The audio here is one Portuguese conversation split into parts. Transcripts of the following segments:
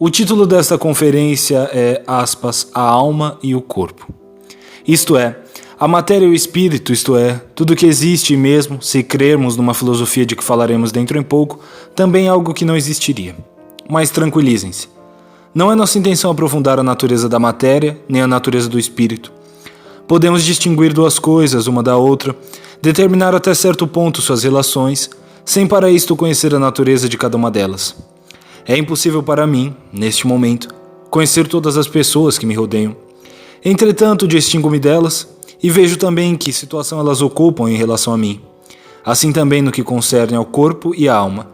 O título desta conferência é, aspas, a alma e o corpo. Isto é, a matéria e o espírito, isto é, tudo que existe mesmo, se crermos numa filosofia de que falaremos dentro em pouco, também é algo que não existiria. Mas tranquilizem-se. Não é nossa intenção aprofundar a natureza da matéria, nem a natureza do espírito. Podemos distinguir duas coisas uma da outra, determinar até certo ponto suas relações, sem para isto conhecer a natureza de cada uma delas. É impossível para mim, neste momento, conhecer todas as pessoas que me rodeiam. Entretanto, distingo-me delas e vejo também que situação elas ocupam em relação a mim. Assim também no que concerne ao corpo e à alma.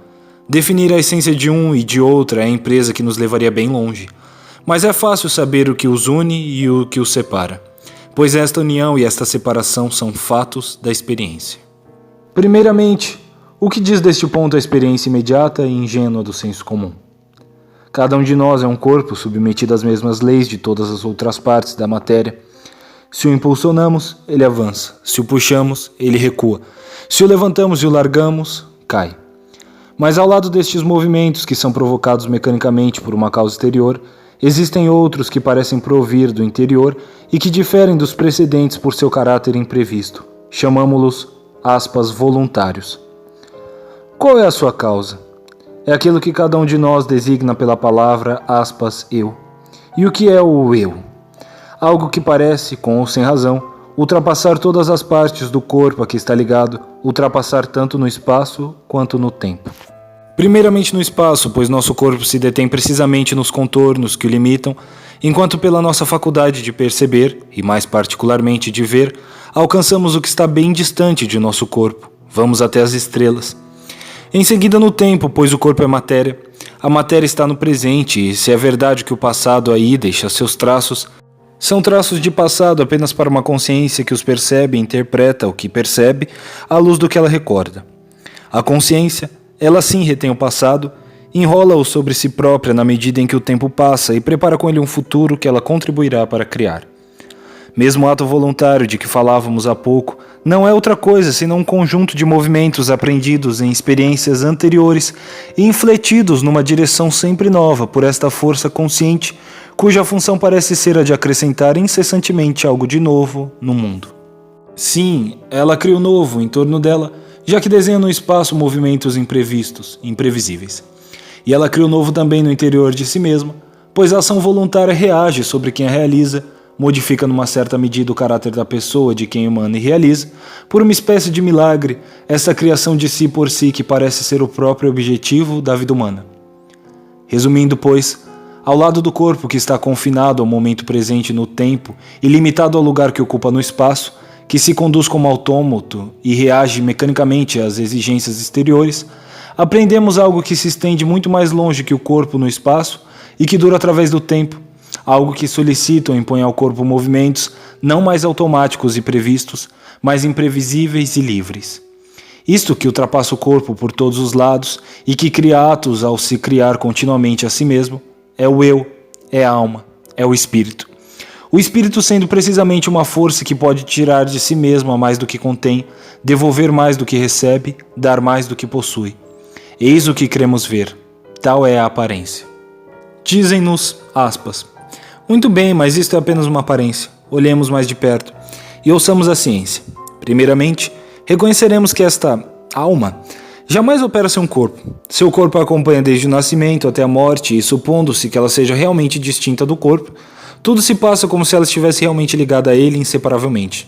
Definir a essência de um e de outra é a empresa que nos levaria bem longe. Mas é fácil saber o que os une e o que os separa, pois esta união e esta separação são fatos da experiência. Primeiramente, o que diz deste ponto a experiência imediata e ingênua do senso comum? Cada um de nós é um corpo submetido às mesmas leis de todas as outras partes da matéria. Se o impulsionamos, ele avança. Se o puxamos, ele recua. Se o levantamos e o largamos, cai. Mas ao lado destes movimentos que são provocados mecanicamente por uma causa exterior, existem outros que parecem provir do interior e que diferem dos precedentes por seu caráter imprevisto. Chamamo-los, aspas, voluntários. Qual é a sua causa? É aquilo que cada um de nós designa pela palavra, aspas, eu. E o que é o eu? Algo que parece, com ou sem razão, ultrapassar todas as partes do corpo a que está ligado, ultrapassar tanto no espaço quanto no tempo. Primeiramente no espaço, pois nosso corpo se detém precisamente nos contornos que o limitam, enquanto pela nossa faculdade de perceber, e mais particularmente de ver, alcançamos o que está bem distante de nosso corpo, vamos até as estrelas. Em seguida no tempo, pois o corpo é matéria, a matéria está no presente e se é verdade que o passado aí deixa seus traços, são traços de passado apenas para uma consciência que os percebe e interpreta o que percebe à luz do que ela recorda. A consciência, ela sim retém o passado, enrola-o sobre si própria na medida em que o tempo passa e prepara com ele um futuro que ela contribuirá para criar. Mesmo o ato voluntário de que falávamos há pouco não é outra coisa senão um conjunto de movimentos aprendidos em experiências anteriores e infletidos numa direção sempre nova por esta força consciente, cuja função parece ser a de acrescentar incessantemente algo de novo no mundo. Sim, ela cria o novo em torno dela, já que desenha no espaço movimentos imprevistos, imprevisíveis. E ela cria o novo também no interior de si mesma, pois a ação voluntária reage sobre quem a realiza, modifica numa certa medida o caráter da pessoa de quem emana e realiza, por uma espécie de milagre, essa criação de si por si que parece ser o próprio objetivo da vida humana. Resumindo, pois, ao lado do corpo que está confinado ao momento presente no tempo e limitado ao lugar que ocupa no espaço, que se conduz como autômato e reage mecanicamente às exigências exteriores, aprendemos algo que se estende muito mais longe que o corpo no espaço e que dura através do tempo, algo que solicita ou impõe ao corpo movimentos não mais automáticos e previstos, mas imprevisíveis e livres. Isto que ultrapassa o corpo por todos os lados e que cria atos ao se criar continuamente a si mesmo, é o eu, é a alma, é o espírito. O espírito sendo precisamente uma força que pode tirar de si mesma mais do que contém, devolver mais do que recebe, dar mais do que possui. Eis o que queremos ver, tal é a aparência. Dizem-nos, aspas, muito bem, mas isto é apenas uma aparência. Olhemos mais de perto e ouçamos a ciência. Primeiramente, reconheceremos que esta alma jamais opera sem um corpo. Seu corpo a acompanha desde o nascimento até a morte e, supondo-se que ela seja realmente distinta do corpo, tudo se passa como se ela estivesse realmente ligada a ele inseparavelmente.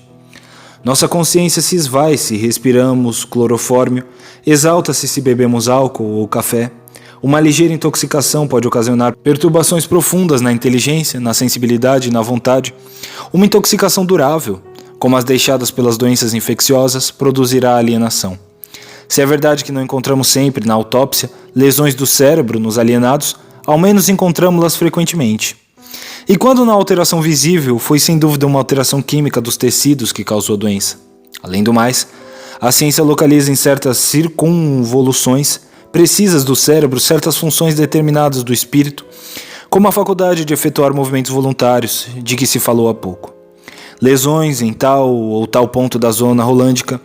Nossa consciência se esvai se respiramos clorofórmio, exalta-se se bebemos álcool ou café. Uma ligeira intoxicação pode ocasionar perturbações profundas na inteligência, na sensibilidade e na vontade. Uma intoxicação durável, como as deixadas pelas doenças infecciosas, produzirá alienação. Se é verdade que não encontramos sempre, na autópsia, lesões do cérebro nos alienados, ao menos encontramos-las frequentemente. E quando na alteração visível, foi sem dúvida uma alteração química dos tecidos que causou a doença. Além do mais, a ciência localiza em certas circunvoluções precisas do cérebro certas funções determinadas do espírito, como a faculdade de efetuar movimentos voluntários, de que se falou há pouco. Lesões em tal ou tal ponto da zona rolândica,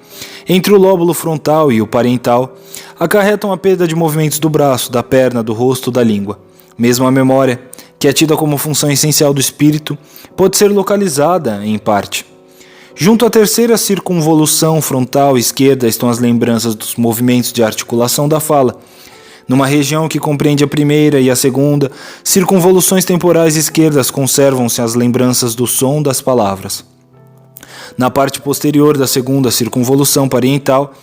entre o lóbulo frontal e o parietal, acarretam a perda de movimentos do braço, da perna, do rosto, da língua, Mesmo a memória, que é tida como função essencial do espírito, pode ser localizada, em parte. Junto à terceira circunvolução frontal esquerda estão as lembranças dos movimentos de articulação da fala. Numa região que compreende a primeira e a segunda, circunvoluções temporais esquerdas conservam-se as lembranças do som das palavras. Na parte posterior da segunda circunvolução parietal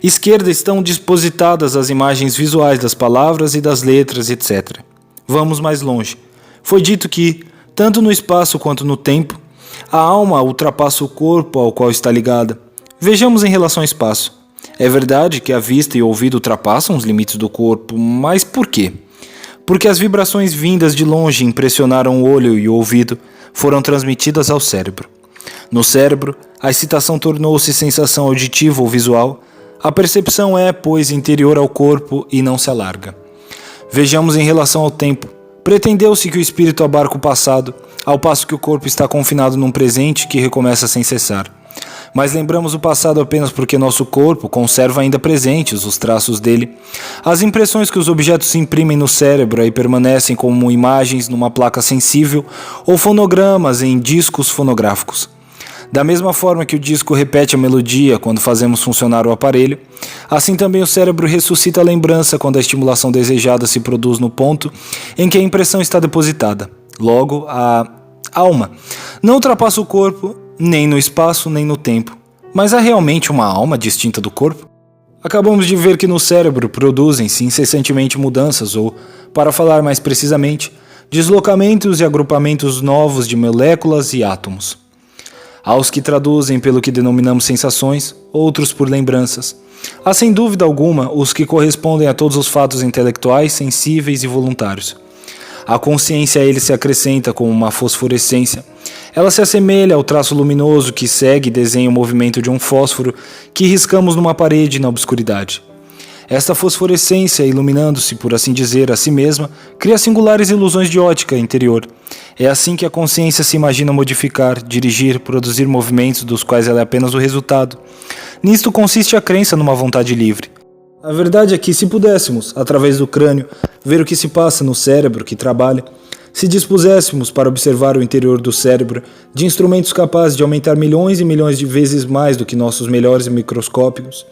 esquerda estão dispositadas as imagens visuais das palavras e das letras, etc. Vamos mais longe. Foi dito que, tanto no espaço quanto no tempo, a alma ultrapassa o corpo ao qual está ligada. Vejamos em relação ao espaço. É verdade que a vista e o ouvido ultrapassam os limites do corpo, mas por quê? Porque as vibrações vindas de longe impressionaram o olho e o ouvido, foram transmitidas ao cérebro. No cérebro, a excitação tornou-se sensação auditiva ou visual. A percepção é, pois, interior ao corpo e não se alarga. Vejamos em relação ao tempo. Pretendeu-se que o espírito abarca o passado, ao passo que o corpo está confinado num presente que recomeça sem cessar. Mas lembramos o passado apenas porque nosso corpo conserva ainda presentes os traços dele. As impressões que os objetos se imprimem no cérebro aí permanecem como imagens numa placa sensível ou fonogramas em discos fonográficos. Da mesma forma que o disco repete a melodia quando fazemos funcionar o aparelho, assim também o cérebro ressuscita a lembrança quando a estimulação desejada se produz no ponto em que a impressão está depositada. Logo, a alma não ultrapassa o corpo, nem no espaço, nem no tempo. Mas há realmente uma alma distinta do corpo? Acabamos de ver que no cérebro produzem-se incessantemente mudanças ou, para falar mais precisamente, deslocamentos e agrupamentos novos de moléculas e átomos. Há os que traduzem pelo que denominamos sensações, outros por lembranças. Há sem dúvida alguma os que correspondem a todos os fatos intelectuais, sensíveis e voluntários. A consciência a ele se acrescenta como uma fosforescência. Ela se assemelha ao traço luminoso que segue e desenha o movimento de um fósforo que riscamos numa parede na obscuridade. Esta fosforescência, iluminando-se, por assim dizer, a si mesma, cria singulares ilusões de ótica interior. É assim que a consciência se imagina modificar, dirigir, produzir movimentos dos quais ela é apenas o resultado. Nisto consiste a crença numa vontade livre. A verdade é que, se pudéssemos, através do crânio, ver o que se passa no cérebro que trabalha, se dispuséssemos para observar o interior do cérebro de instrumentos capazes de aumentar milhões e milhões de vezes mais do que nossos melhores microscópicos,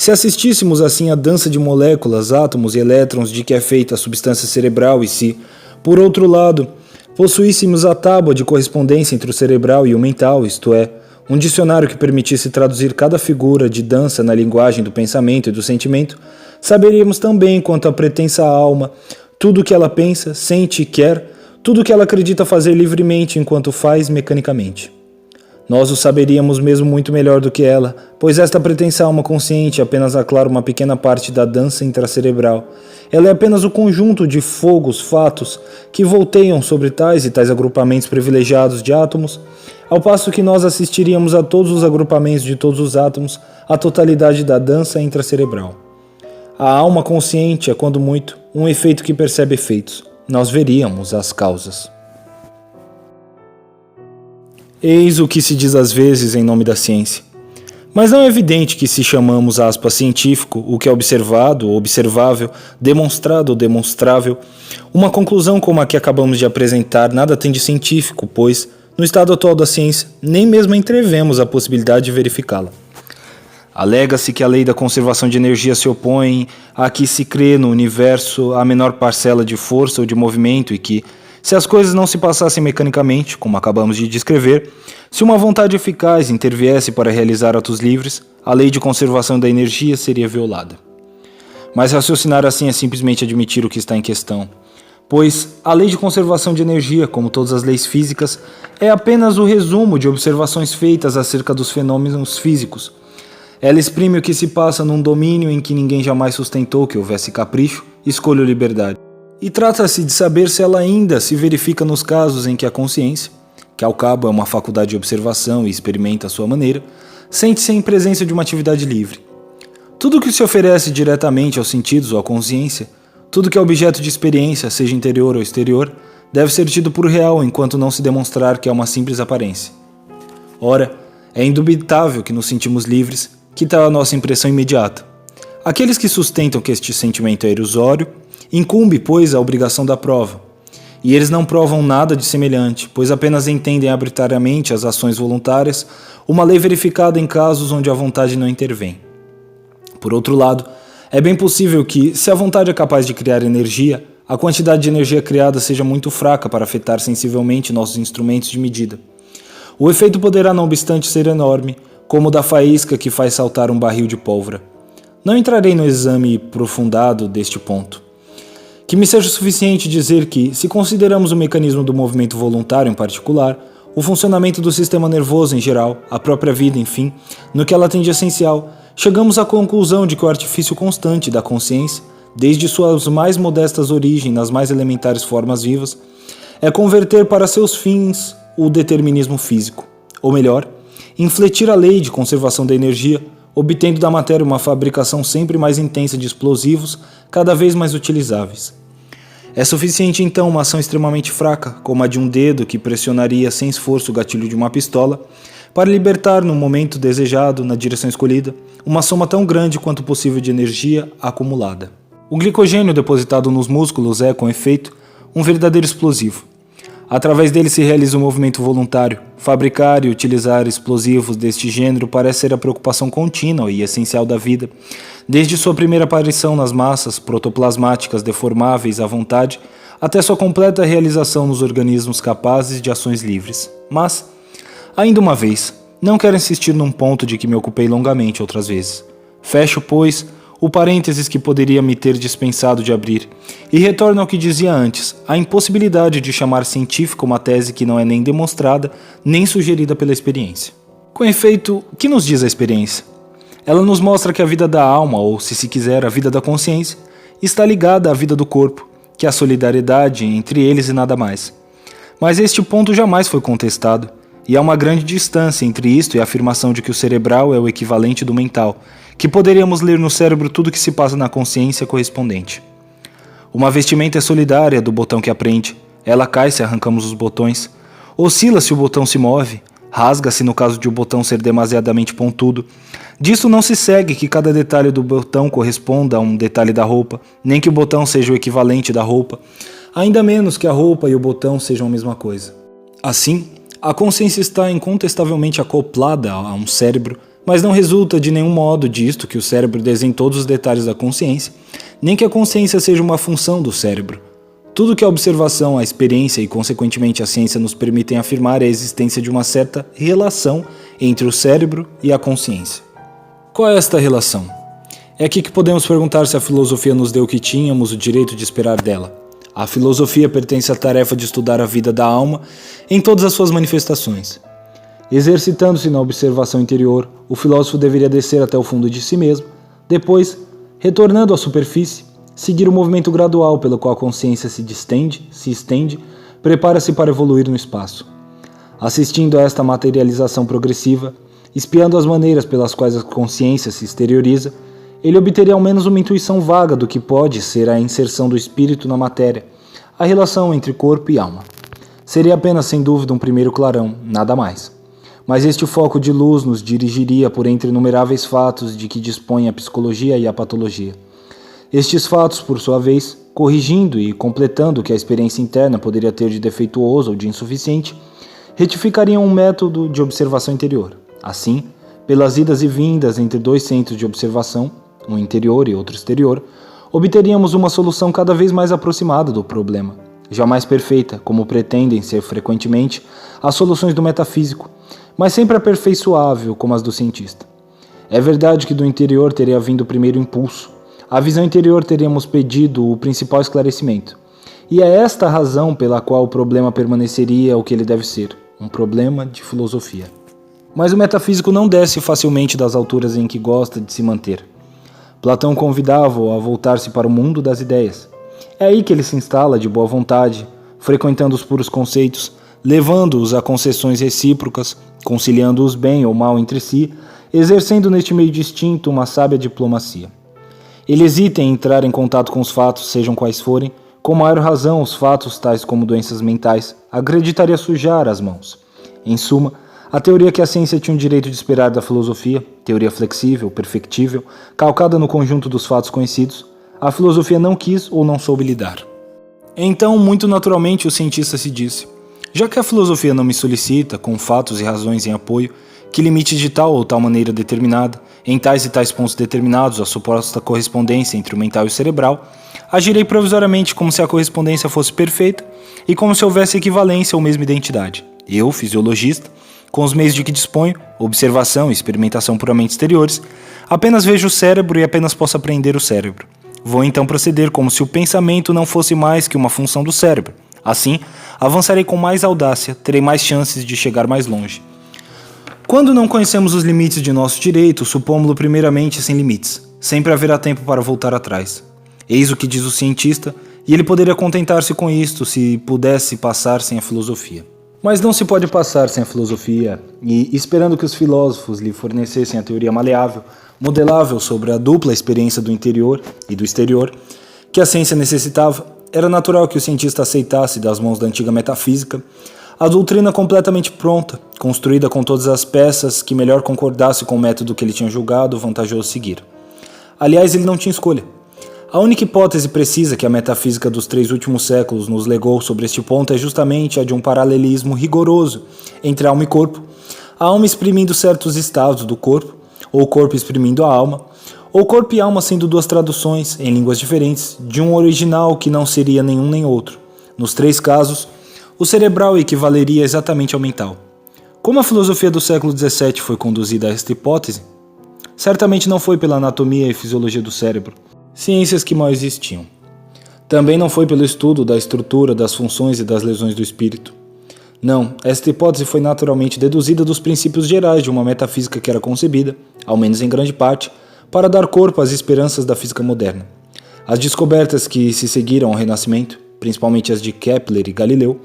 se assistíssemos assim à dança de moléculas, átomos e elétrons de que é feita a substância cerebral e se, por outro lado, possuíssemos a tábua de correspondência entre o cerebral e o mental, isto é, um dicionário que permitisse traduzir cada figura de dança na linguagem do pensamento e do sentimento, saberíamos também quanto à pretensa alma, tudo o que ela pensa, sente e quer, tudo o que ela acredita fazer livremente enquanto faz mecanicamente. Nós o saberíamos mesmo muito melhor do que ela, pois esta pretensa alma consciente apenas aclara uma pequena parte da dança intracerebral. Ela é apenas o conjunto de fogos, fatos, que volteiam sobre tais e tais agrupamentos privilegiados de átomos, ao passo que nós assistiríamos a todos os agrupamentos de todos os átomos, a totalidade da dança intracerebral. A alma consciente é, quando muito, um efeito que percebe efeitos. Nós veríamos as causas. Eis o que se diz às vezes em nome da ciência. Mas não é evidente que se chamamos aspas científico, o que é observado ou observável, demonstrado ou demonstrável, uma conclusão como a que acabamos de apresentar nada tem de científico, pois, no estado atual da ciência, nem mesmo entrevemos a possibilidade de verificá-la. Alega-se que a lei da conservação de energia se opõe a que se crê no universo a menor parcela de força ou de movimento e que, se as coisas não se passassem mecanicamente, como acabamos de descrever, se uma vontade eficaz interviesse para realizar atos livres, a lei de conservação da energia seria violada. Mas raciocinar assim é simplesmente admitir o que está em questão, pois a lei de conservação de energia, como todas as leis físicas, é apenas o resumo de observações feitas acerca dos fenômenos físicos. Ela exprime o que se passa num domínio em que ninguém jamais sustentou que houvesse capricho, escolha ou liberdade. E trata-se de saber se ela ainda se verifica nos casos em que a consciência, que ao cabo é uma faculdade de observação e experimenta à sua maneira, sente-se em presença de uma atividade livre. Tudo que se oferece diretamente aos sentidos ou à consciência, tudo que é objeto de experiência, seja interior ou exterior, deve ser tido por real enquanto não se demonstrar que é uma simples aparência. Ora, é indubitável que nos sentimos livres, que tal a nossa impressão imediata. Aqueles que sustentam que este sentimento é ilusório Incumbe, pois, a obrigação da prova. E eles não provam nada de semelhante, pois apenas entendem arbitrariamente as ações voluntárias, uma lei verificada em casos onde a vontade não intervém. Por outro lado, é bem possível que, se a vontade é capaz de criar energia, a quantidade de energia criada seja muito fraca para afetar sensivelmente nossos instrumentos de medida. O efeito poderá, não obstante, ser enorme, como o da faísca que faz saltar um barril de pólvora. Não entrarei no exame aprofundado deste ponto. Que me seja suficiente dizer que, se consideramos o mecanismo do movimento voluntário em particular, o funcionamento do sistema nervoso em geral, a própria vida, enfim, no que ela tem de essencial, chegamos à conclusão de que o artifício constante da consciência, desde suas mais modestas origens nas mais elementares formas vivas, é converter para seus fins o determinismo físico, ou melhor, infletir a lei de conservação da energia, obtendo da matéria uma fabricação sempre mais intensa de explosivos, cada vez mais utilizáveis. É suficiente então uma ação extremamente fraca, como a de um dedo que pressionaria sem esforço o gatilho de uma pistola, para libertar no momento desejado, na direção escolhida, uma soma tão grande quanto possível de energia acumulada. O glicogênio depositado nos músculos é, com efeito, um verdadeiro explosivo. Através dele se realiza o movimento voluntário. Fabricar e utilizar explosivos deste gênero parece ser a preocupação contínua e essencial da vida, desde sua primeira aparição nas massas protoplasmáticas deformáveis à vontade, até sua completa realização nos organismos capazes de ações livres. Mas, ainda uma vez, não quero insistir num ponto de que me ocupei longamente outras vezes. Fecho, pois, o parênteses que poderia me ter dispensado de abrir, e retorno ao que dizia antes, a impossibilidade de chamar científica uma tese que não é nem demonstrada, nem sugerida pela experiência. Com efeito, o que nos diz a experiência? Ela nos mostra que a vida da alma, ou se quiser, a vida da consciência, está ligada à vida do corpo, que há solidariedade entre eles e nada mais. Mas este ponto jamais foi contestado, e há uma grande distância entre isto e a afirmação de que o cerebral é o equivalente do mental, que poderíamos ler no cérebro tudo o que se passa na consciência correspondente. Uma vestimenta é solidária do botão que aprende, ela cai se arrancamos os botões, oscila se o botão se move, rasga-se no caso de o botão ser demasiadamente pontudo. Disso não se segue que cada detalhe do botão corresponda a um detalhe da roupa, nem que o botão seja o equivalente da roupa, ainda menos que a roupa e o botão sejam a mesma coisa. Assim, a consciência está incontestavelmente acoplada a um cérebro, mas não resulta de nenhum modo disto que o cérebro desenhe todos os detalhes da consciência, nem que a consciência seja uma função do cérebro. Tudo que a observação, a experiência e, consequentemente, a ciência nos permitem afirmar é a existência de uma certa relação entre o cérebro e a consciência. Qual é esta relação? É aqui que podemos perguntar se a filosofia nos deu o que tínhamos o direito de esperar dela. A filosofia pertence à tarefa de estudar a vida da alma em todas as suas manifestações. Exercitando-se na observação interior, o filósofo deveria descer até o fundo de si mesmo, depois, retornando à superfície, seguir o movimento gradual pelo qual a consciência se distende, se estende, prepara-se para evoluir no espaço. Assistindo a esta materialização progressiva, espiando as maneiras pelas quais a consciência se exterioriza, ele obteria ao menos uma intuição vaga do que pode ser a inserção do espírito na matéria, a relação entre corpo e alma. Seria apenas, sem dúvida, um primeiro clarão, nada mais. Mas este foco de luz nos dirigiria por entre inumeráveis fatos de que dispõem a psicologia e a patologia. Estes fatos, por sua vez, corrigindo e completando o que a experiência interna poderia ter de defeituoso ou de insuficiente, retificariam um método de observação interior. Assim, pelas idas e vindas entre dois centros de observação, um interior e outro exterior, obteríamos uma solução cada vez mais aproximada do problema, jamais perfeita, como pretendem ser frequentemente as soluções do metafísico, mas sempre aperfeiçoável como as do cientista. É verdade que do interior teria vindo o primeiro impulso, a visão interior teríamos pedido o principal esclarecimento, e é esta a razão pela qual o problema permaneceria o que ele deve ser, um problema de filosofia. Mas o metafísico não desce facilmente das alturas em que gosta de se manter. Platão convidava-o a voltar-se para o mundo das ideias. É aí que ele se instala de boa vontade, frequentando os puros conceitos, levando-os a concessões recíprocas, conciliando-os bem ou mal entre si, exercendo neste meio distinto uma sábia diplomacia. Ele hesita em entrar em contato com os fatos, sejam quais forem, com maior razão os fatos tais como doenças mentais, acreditaria sujar as mãos. Em suma, a teoria que a ciência tinha o direito de esperar da filosofia, teoria flexível, perfectível, calcada no conjunto dos fatos conhecidos, a filosofia não quis ou não soube lidar. Então, muito naturalmente, o cientista se disse: já que a filosofia não me solicita, com fatos e razões em apoio, que limite de tal ou tal maneira determinada, em tais e tais pontos determinados, a suposta correspondência entre o mental e o cerebral, agirei provisoriamente como se a correspondência fosse perfeita e como se houvesse equivalência ou mesma identidade. Eu, fisiologista, com os meios de que disponho, observação e experimentação puramente exteriores, apenas vejo o cérebro e apenas posso apreender o cérebro. Vou então proceder como se o pensamento não fosse mais que uma função do cérebro. Assim, avançarei com mais audácia, terei mais chances de chegar mais longe. Quando não conhecemos os limites de nosso direito, supomos-lo primeiramente sem limites. Sempre haverá tempo para voltar atrás. Eis o que diz o cientista, e ele poderia contentar-se com isto se pudesse passar sem a filosofia. Mas não se pode passar sem a filosofia, e esperando que os filósofos lhe fornecessem a teoria maleável, modelável sobre a dupla experiência do interior e do exterior, que a ciência necessitava, era natural que o cientista aceitasse das mãos da antiga metafísica a doutrina completamente pronta, construída com todas as peças que melhor concordasse com o método que ele tinha julgado vantajoso seguir. Aliás, ele não tinha escolha. A única hipótese precisa que a metafísica dos 3 últimos séculos nos legou sobre este ponto é justamente a de um paralelismo rigoroso entre alma e corpo, a alma exprimindo certos estados do corpo, ou o corpo exprimindo a alma, ou corpo e alma sendo 2 traduções, em línguas diferentes, de um original que não seria nenhum nem outro. Nos 3 casos, o cerebral equivaleria exatamente ao mental. Como a filosofia do século XVII foi conduzida a esta hipótese? Certamente não foi pela anatomia e fisiologia do cérebro, ciências que mal existiam. Também não foi pelo estudo da estrutura, das funções e das lesões do espírito. Não, esta hipótese foi naturalmente deduzida dos princípios gerais de uma metafísica que era concebida, ao menos em grande parte, para dar corpo às esperanças da física moderna. As descobertas que se seguiram ao Renascimento, principalmente as de Kepler e Galileu,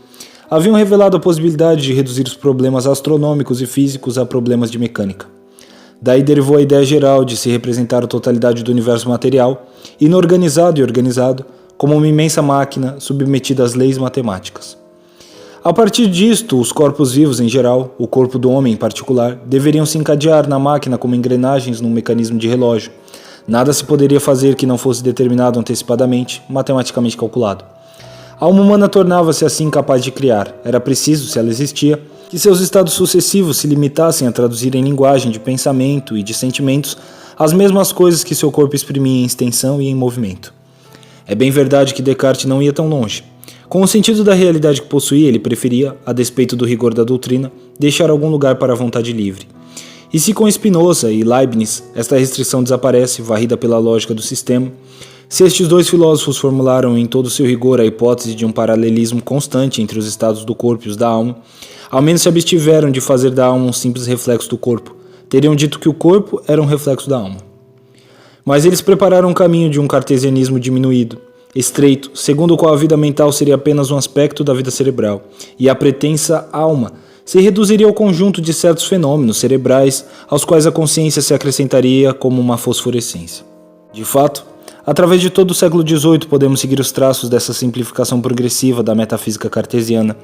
haviam revelado a possibilidade de reduzir os problemas astronômicos e físicos a problemas de mecânica. Daí derivou a ideia geral de se representar a totalidade do universo material, inorganizado e organizado, como uma imensa máquina submetida às leis matemáticas. A partir disto, os corpos vivos em geral, o corpo do homem em particular, deveriam se encadear na máquina como engrenagens num mecanismo de relógio. Nada se poderia fazer que não fosse determinado antecipadamente, matematicamente calculado. A alma humana tornava-se assim capaz de criar. Era preciso, se ela existia, que seus estados sucessivos se limitassem a traduzir em linguagem de pensamento e de sentimentos as mesmas coisas que seu corpo exprimia em extensão e em movimento. É bem verdade que Descartes não ia tão longe. Com o sentido da realidade que possuía, ele preferia, a despeito do rigor da doutrina, deixar algum lugar para a vontade livre. E se com Spinoza e Leibniz esta restrição desaparece, varrida pela lógica do sistema, se estes 2 filósofos formularam em todo o seu rigor a hipótese de um paralelismo constante entre os estados do corpo e os da alma, ao menos se abstiveram de fazer da alma um simples reflexo do corpo. Teriam dito que o corpo era um reflexo da alma. Mas eles prepararam um caminho de um cartesianismo diminuído, estreito, segundo o qual a vida mental seria apenas um aspecto da vida cerebral, e a pretensa alma se reduziria ao conjunto de certos fenômenos cerebrais aos quais a consciência se acrescentaria como uma fosforescência. De fato, através de todo o século XVIII podemos seguir os traços dessa simplificação progressiva da metafísica cartesiana,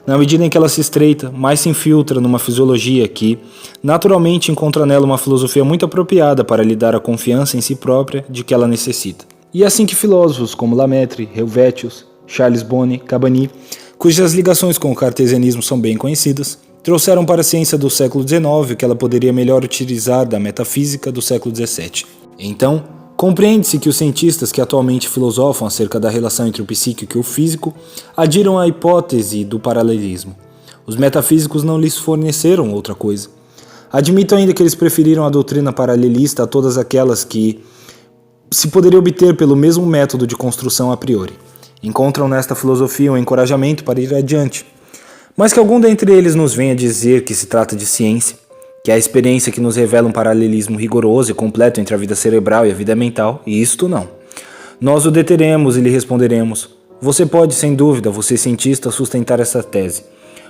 na medida em que ela se estreita, mais se infiltra numa fisiologia que, naturalmente, encontra nela uma filosofia muito apropriada para lhe dar a confiança em si própria de que ela necessita. E é assim que filósofos como Lametre, Helvétius, Charles Bonnet, Cabanis, cujas ligações com o cartesianismo são bem conhecidas, trouxeram para a ciência do século XIX o que ela poderia melhor utilizar da metafísica do século XVII. Então, compreende-se que os cientistas que atualmente filosofam acerca da relação entre o psíquico e o físico adiram à hipótese do paralelismo. Os metafísicos não lhes forneceram outra coisa. Admito ainda que eles preferiram a doutrina paralelista a todas aquelas que se poderia obter pelo mesmo método de construção a priori. Encontram nesta filosofia um encorajamento para ir adiante. Mas que algum dentre eles nos venha dizer que se trata de ciência, que é a experiência que nos revela um paralelismo rigoroso e completo entre a vida cerebral e a vida mental, e isto não. Nós o deteremos e lhe responderemos: você pode, sem dúvida, você cientista, sustentar essa tese,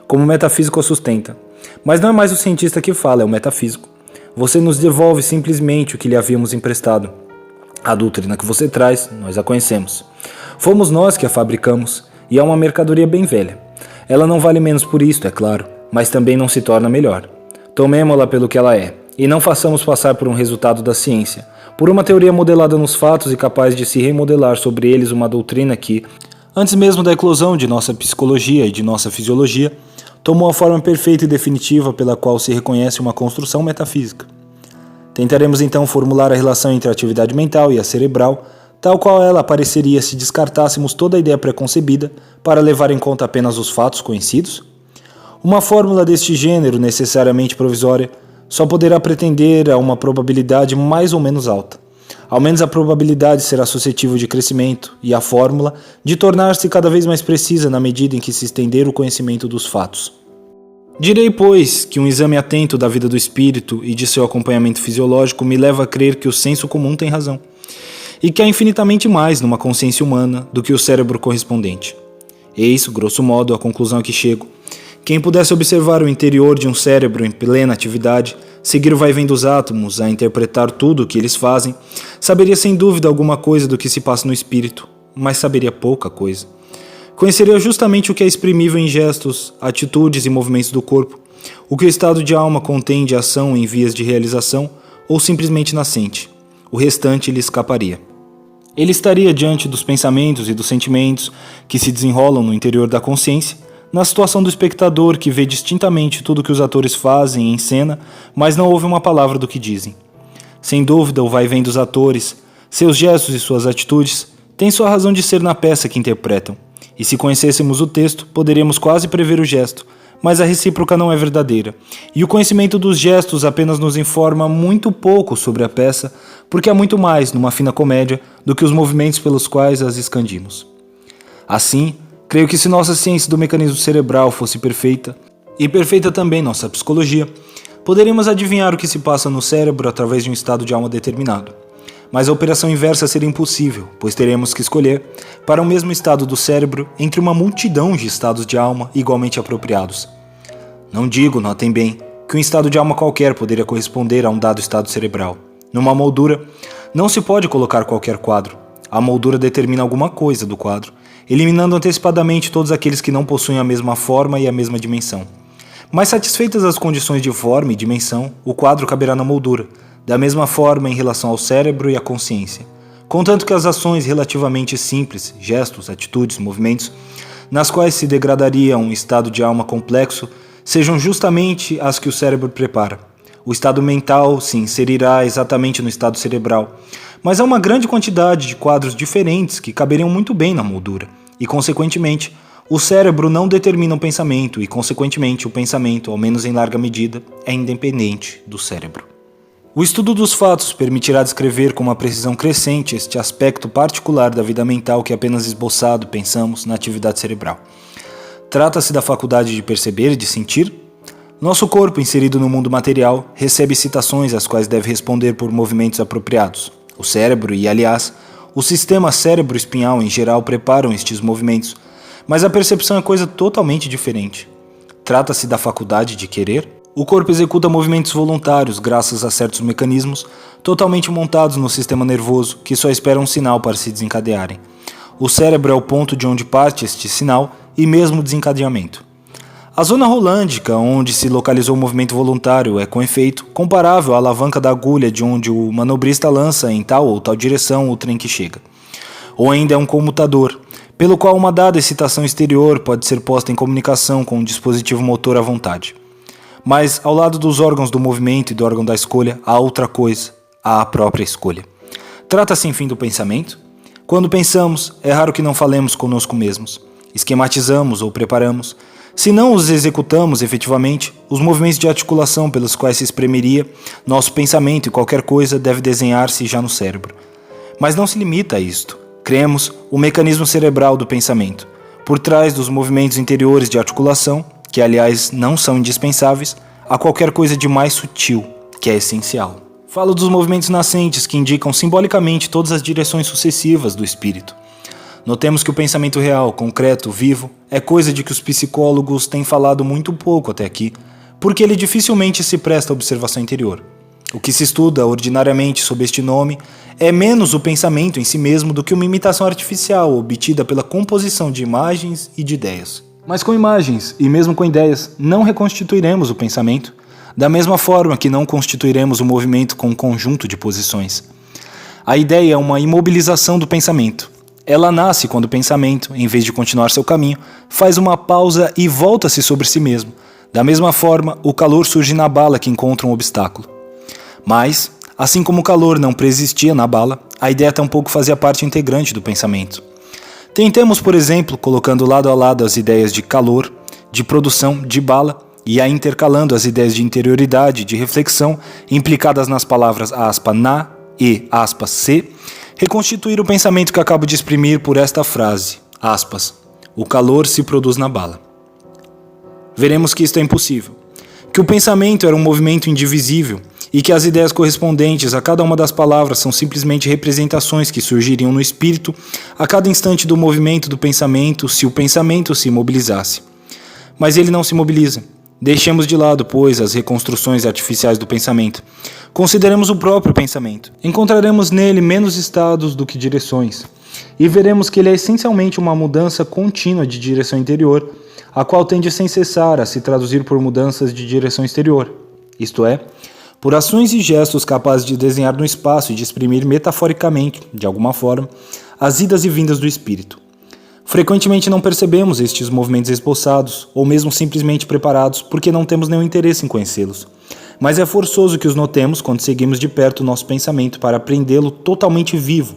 como o metafísico a sustenta. Mas não é mais o cientista que fala, é o metafísico. Você nos devolve simplesmente o que lhe havíamos emprestado. A doutrina que você traz, nós a conhecemos. Fomos nós que a fabricamos, e é uma mercadoria bem velha. Ela não vale menos por isto, é claro, mas também não se torna melhor. Tomemo-la pelo que ela é, e não façamos passar por um resultado da ciência, por uma teoria modelada nos fatos e capaz de se remodelar sobre eles uma doutrina que, antes mesmo da eclosão de nossa psicologia e de nossa fisiologia, tomou a forma perfeita e definitiva pela qual se reconhece uma construção metafísica. Tentaremos então formular a relação entre a atividade mental e a cerebral, tal qual ela apareceria se descartássemos toda a ideia preconcebida para levar em conta apenas os fatos conhecidos? Uma fórmula deste gênero, necessariamente provisória, só poderá pretender a uma probabilidade mais ou menos alta. Ao menos a probabilidade será suscetível de crescimento e a fórmula de tornar-se cada vez mais precisa na medida em que se estender o conhecimento dos fatos. Direi, pois, que um exame atento da vida do espírito e de seu acompanhamento fisiológico me leva a crer que o senso comum tem razão, e que há infinitamente mais numa consciência humana do que o cérebro correspondente. Eis, grosso modo, a conclusão a que chego. Quem pudesse observar o interior de um cérebro em plena atividade, seguir o vai-vem dos átomos, a interpretar tudo o que eles fazem, saberia sem dúvida alguma coisa do que se passa no espírito, mas saberia pouca coisa. Conheceria justamente o que é exprimível em gestos, atitudes e movimentos do corpo, o que o estado de alma contém de ação em vias de realização ou simplesmente nascente. O restante lhe escaparia. Ele estaria diante dos pensamentos e dos sentimentos que se desenrolam no interior da consciência, na situação do espectador que vê distintamente tudo o que os atores fazem em cena, mas não ouve uma palavra do que dizem. Sem dúvida, o vai-vem dos atores, seus gestos e suas atitudes, tem sua razão de ser na peça que interpretam. E se conhecêssemos o texto, poderíamos quase prever o gesto, mas a recíproca não é verdadeira, e o conhecimento dos gestos apenas nos informa muito pouco sobre a peça, porque há muito mais, numa fina comédia, do que os movimentos pelos quais as escandimos. Assim, creio que se nossa ciência do mecanismo cerebral fosse perfeita, e perfeita também nossa psicologia, poderíamos adivinhar o que se passa no cérebro através de um estado de alma determinado. Mas a operação inversa seria impossível, pois teremos que escolher, para o mesmo estado do cérebro, entre uma multidão de estados de alma igualmente apropriados. Não digo, notem bem, que um estado de alma qualquer poderia corresponder a um dado estado cerebral. Numa moldura, não se pode colocar qualquer quadro. A moldura determina alguma coisa do quadro, eliminando antecipadamente todos aqueles que não possuem a mesma forma e a mesma dimensão. Mas satisfeitas as condições de forma e dimensão, o quadro caberá na moldura, da mesma forma em relação ao cérebro e à consciência, contanto que as ações relativamente simples, gestos, atitudes, movimentos, nas quais se degradaria um estado de alma complexo, sejam justamente as que o cérebro prepara. O estado mental se inserirá exatamente no estado cerebral, mas há uma grande quantidade de quadros diferentes que caberiam muito bem na moldura, e, consequentemente, o cérebro não determina o pensamento e, consequentemente, o pensamento, ao menos em larga medida, é independente do cérebro. O estudo dos fatos permitirá descrever com uma precisão crescente este aspecto particular da vida mental que é apenas esboçado, pensamos, na atividade cerebral. Trata-se da faculdade de perceber e de sentir? Nosso corpo, inserido no mundo material, recebe excitações às quais deve responder por movimentos apropriados. O cérebro e, aliás, o sistema cérebro-espinhal em geral preparam estes movimentos, mas a percepção é coisa totalmente diferente. Trata-se da faculdade de querer? O corpo executa movimentos voluntários graças a certos mecanismos totalmente montados no sistema nervoso que só esperam um sinal para se desencadearem. O cérebro é o ponto de onde parte este sinal e mesmo desencadeamento. A zona rolândica, onde se localizou o movimento voluntário, é, com efeito, comparável à alavanca da agulha de onde o manobrista lança em tal ou tal direção o trem que chega. Ou ainda é um comutador, pelo qual uma dada excitação exterior pode ser posta em comunicação com um dispositivo motor à vontade. Mas, ao lado dos órgãos do movimento e do órgão da escolha, há outra coisa, há a própria escolha. Trata-se, enfim, do pensamento? Quando pensamos, é raro que não falemos conosco mesmos. Esquematizamos ou preparamos. Se não os executamos efetivamente, os movimentos de articulação pelos quais se espremeria nosso pensamento e qualquer coisa deve desenhar-se já no cérebro. Mas não se limita a isto. Criemos o mecanismo cerebral do pensamento. Por trás dos movimentos interiores de articulação, que aliás não são indispensáveis, há qualquer coisa de mais sutil, que é essencial. Falo dos movimentos nascentes que indicam simbolicamente todas as direções sucessivas do espírito. Notemos que o pensamento real, concreto, vivo, é coisa de que os psicólogos têm falado muito pouco até aqui, porque ele dificilmente se presta à observação interior. O que se estuda ordinariamente sob este nome é menos o pensamento em si mesmo do que uma imitação artificial obtida pela composição de imagens e de ideias. Mas com imagens, e mesmo com ideias, não reconstituiremos o pensamento, da mesma forma que não constituiremos o movimento com um conjunto de posições. A ideia é uma imobilização do pensamento. Ela nasce quando o pensamento, em vez de continuar seu caminho, faz uma pausa e volta-se sobre si mesmo. Da mesma forma, o calor surge na bala que encontra um obstáculo. Mas, assim como o calor não preexistia na bala, a ideia tampouco fazia parte integrante do pensamento. Tentemos, por exemplo, colocando lado a lado as ideias de calor, de produção, de bala, e a intercalando as ideias de interioridade, de reflexão, implicadas nas palavras aspa na e aspas se, reconstituir o pensamento que acabo de exprimir por esta frase, aspas, o calor se produz na bala. Veremos que isto é impossível, que o pensamento era um movimento indivisível e que as ideias correspondentes a cada uma das palavras são simplesmente representações que surgiriam no espírito a cada instante do movimento do pensamento se o pensamento se mobilizasse. Mas ele não se mobiliza. Deixemos de lado, pois, as reconstruções artificiais do pensamento. Consideremos o próprio pensamento. Encontraremos nele menos estados do que direções, e veremos que ele é essencialmente uma mudança contínua de direção interior, a qual tende sem cessar a se traduzir por mudanças de direção exterior, isto é, por ações e gestos capazes de desenhar no espaço e de exprimir metaforicamente, de alguma forma, as idas e vindas do espírito. Frequentemente não percebemos estes movimentos esboçados, ou mesmo simplesmente preparados, porque não temos nenhum interesse em conhecê-los. Mas é forçoso que os notemos quando seguimos de perto o nosso pensamento para prendê-lo totalmente vivo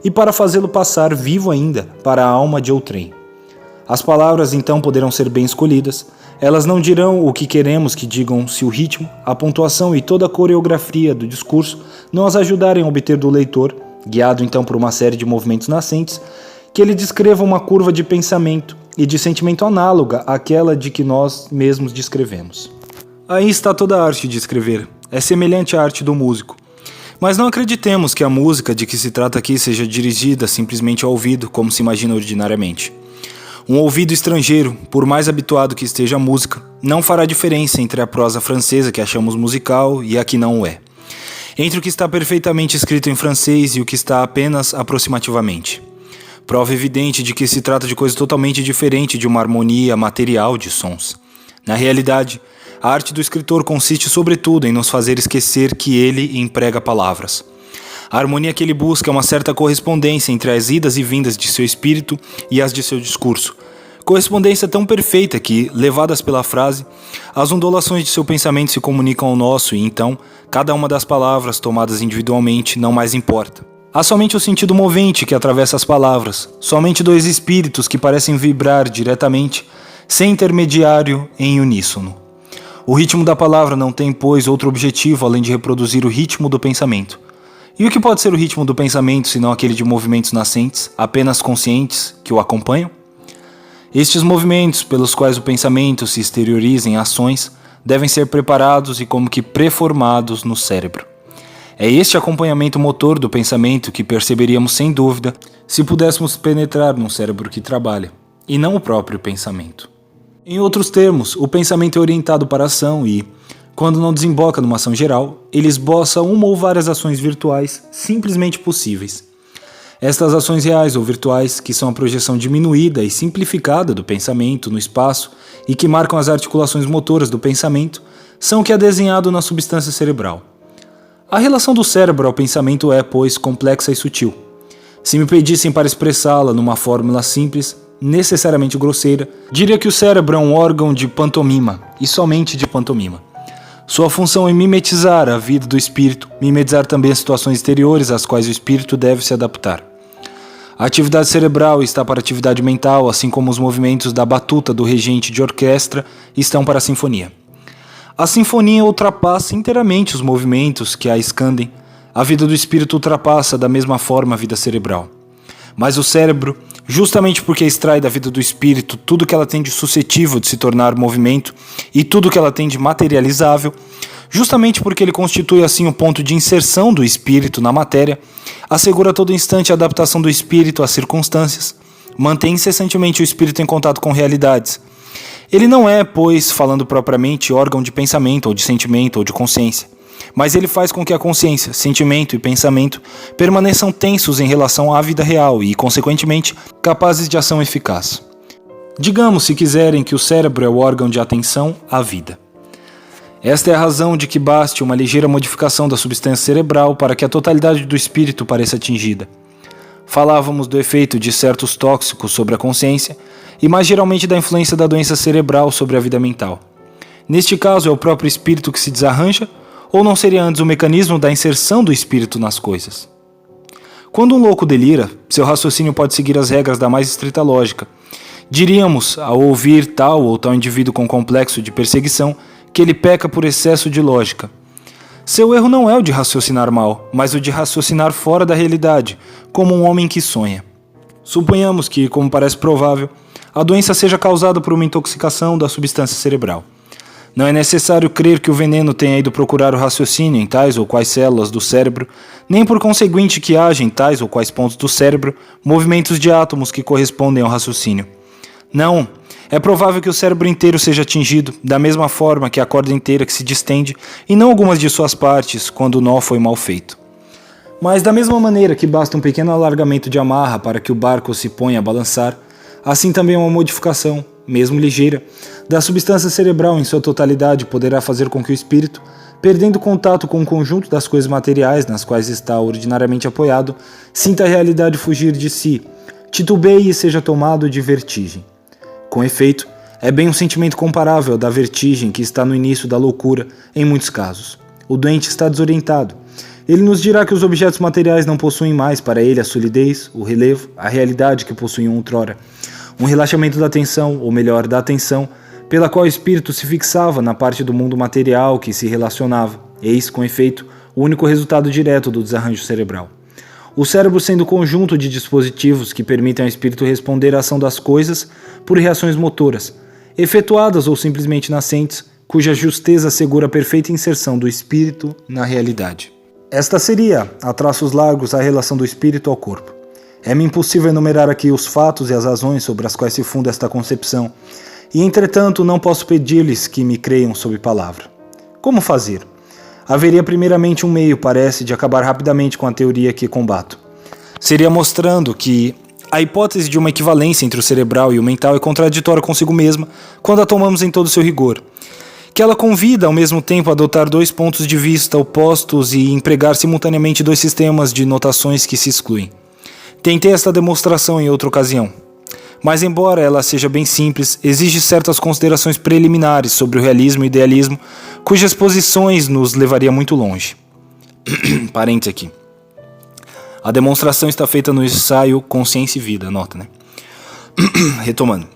e para fazê-lo passar vivo ainda para a alma de outrem. As palavras então poderão ser bem escolhidas. Elas não dirão o que queremos que digam se o ritmo, a pontuação e toda a coreografia do discurso não as ajudarem a obter do leitor, guiado então por uma série de movimentos nascentes, que ele descreva uma curva de pensamento e de sentimento análoga àquela de que nós mesmos descrevemos. Aí está toda a arte de escrever. É semelhante à arte do músico. Mas não acreditemos que a música de que se trata aqui seja dirigida simplesmente ao ouvido, como se imagina ordinariamente. Um ouvido estrangeiro, por mais habituado que esteja à música, não fará diferença entre a prosa francesa que achamos musical e a que não o é. Entre o que está perfeitamente escrito em francês e o que está apenas aproximativamente. Prova evidente de que se trata de coisa totalmente diferente de uma harmonia material de sons. Na realidade, a arte do escritor consiste sobretudo em nos fazer esquecer que ele emprega palavras. A harmonia que ele busca é uma certa correspondência entre as idas e vindas de seu espírito e as de seu discurso. Correspondência tão perfeita que, levadas pela frase, as ondulações de seu pensamento se comunicam ao nosso e então, cada uma das palavras tomadas individualmente não mais importa. Há somente o sentido movente que atravessa as palavras, somente dois espíritos que parecem vibrar diretamente, sem intermediário, em uníssono. O ritmo da palavra não tem, pois, outro objetivo além de reproduzir o ritmo do pensamento. E o que pode ser o ritmo do pensamento, senão aquele de movimentos nascentes, apenas conscientes, que o acompanham? Estes movimentos, pelos quais o pensamento se exterioriza em ações, devem ser preparados e como que preformados no cérebro. É este acompanhamento motor do pensamento que perceberíamos sem dúvida se pudéssemos penetrar num cérebro que trabalha, e não o próprio pensamento. Em outros termos, o pensamento é orientado para a ação e, quando não desemboca numa ação geral, ele esboça uma ou várias ações virtuais simplesmente possíveis. Estas ações reais ou virtuais, que são a projeção diminuída e simplificada do pensamento no espaço e que marcam as articulações motoras do pensamento, são o que é desenhado na substância cerebral. A relação do cérebro ao pensamento é, pois, complexa e sutil. Se me pedissem para expressá-la numa fórmula simples, necessariamente grosseira, diria que o cérebro é um órgão de pantomima, e somente de pantomima. Sua função é mimetizar a vida do espírito, mimetizar também as situações exteriores às quais o espírito deve se adaptar. A atividade cerebral está para a atividade mental, assim como os movimentos da batuta do regente de orquestra estão para a sinfonia. A sinfonia ultrapassa inteiramente os movimentos que a escandem. A vida do espírito ultrapassa da mesma forma a vida cerebral. Mas o cérebro, justamente porque extrai da vida do espírito tudo que ela tem de suscetível de se tornar movimento e tudo que ela tem de materializável, justamente porque ele constitui assim o ponto de inserção do espírito na matéria, assegura a todo instante a adaptação do espírito às circunstâncias, mantém incessantemente o espírito em contato com realidades. Ele não é, pois, falando propriamente, órgão de pensamento, ou de sentimento, ou de consciência. Mas ele faz com que a consciência, sentimento e pensamento permaneçam tensos em relação à vida real e, consequentemente, capazes de ação eficaz. Digamos, se quiserem, que o cérebro é o órgão de atenção à vida. Esta é a razão de que baste uma ligeira modificação da substância cerebral para que a totalidade do espírito pareça atingida. Falávamos do efeito de certos tóxicos sobre a consciência e mais geralmente da influência da doença cerebral sobre a vida mental. Neste caso, é o próprio espírito que se desarranja, ou não seria antes o mecanismo da inserção do espírito nas coisas? Quando um louco delira, seu raciocínio pode seguir as regras da mais estrita lógica. Diríamos, ao ouvir tal ou tal indivíduo com complexo de perseguição, que ele peca por excesso de lógica. Seu erro não é o de raciocinar mal, mas o de raciocinar fora da realidade, como um homem que sonha. Suponhamos que, como parece provável, a doença seja causada por uma intoxicação da substância cerebral. Não é necessário crer que o veneno tenha ido procurar o raciocínio em tais ou quais células do cérebro, nem por conseguinte que haja em tais ou quais pontos do cérebro movimentos de átomos que correspondem ao raciocínio. Não, é provável que o cérebro inteiro seja atingido, da mesma forma que a corda inteira que se distende, e não algumas de suas partes, quando o nó foi mal feito. Mas da mesma maneira que basta um pequeno alargamento de amarra para que o barco se ponha a balançar, assim também uma modificação, mesmo ligeira, da substância cerebral em sua totalidade poderá fazer com que o espírito, perdendo contato com o conjunto das coisas materiais nas quais está ordinariamente apoiado, sinta a realidade fugir de si, titubeie e seja tomado de vertigem. Com efeito, é bem um sentimento comparável ao da vertigem que está no início da loucura em muitos casos. O doente está desorientado. Ele nos dirá que os objetos materiais não possuem mais para ele a solidez, o relevo, a realidade que possuíam outrora. Um relaxamento da atenção, ou melhor, da atenção, pela qual o espírito se fixava na parte do mundo material que se relacionava. Eis, com efeito, o único resultado direto do desarranjo cerebral. O cérebro sendo o conjunto de dispositivos que permitem ao espírito responder à ação das coisas por reações motoras, efetuadas ou simplesmente nascentes, cuja justeza assegura a perfeita inserção do espírito na realidade. Esta seria, a traços largos, a relação do espírito ao corpo. É-me impossível enumerar aqui os fatos e as razões sobre as quais se funda esta concepção, e entretanto não posso pedir-lhes que me creiam sob palavra. Como fazer? Haveria primeiramente um meio, parece, de acabar rapidamente com a teoria que combato. Seria mostrando que a hipótese de uma equivalência entre o cerebral e o mental é contraditória consigo mesma quando a tomamos em todo o seu rigor. Que ela convida ao mesmo tempo a adotar dois pontos de vista opostos e empregar simultaneamente dois sistemas de notações que se excluem. Tentei esta demonstração em outra ocasião. Mas embora ela seja bem simples, exige certas considerações preliminares sobre o realismo e idealismo, cujas posições nos levaria muito longe. Parênteses aqui. A demonstração está feita no ensaio Consciência e Vida, nota, né? Retomando.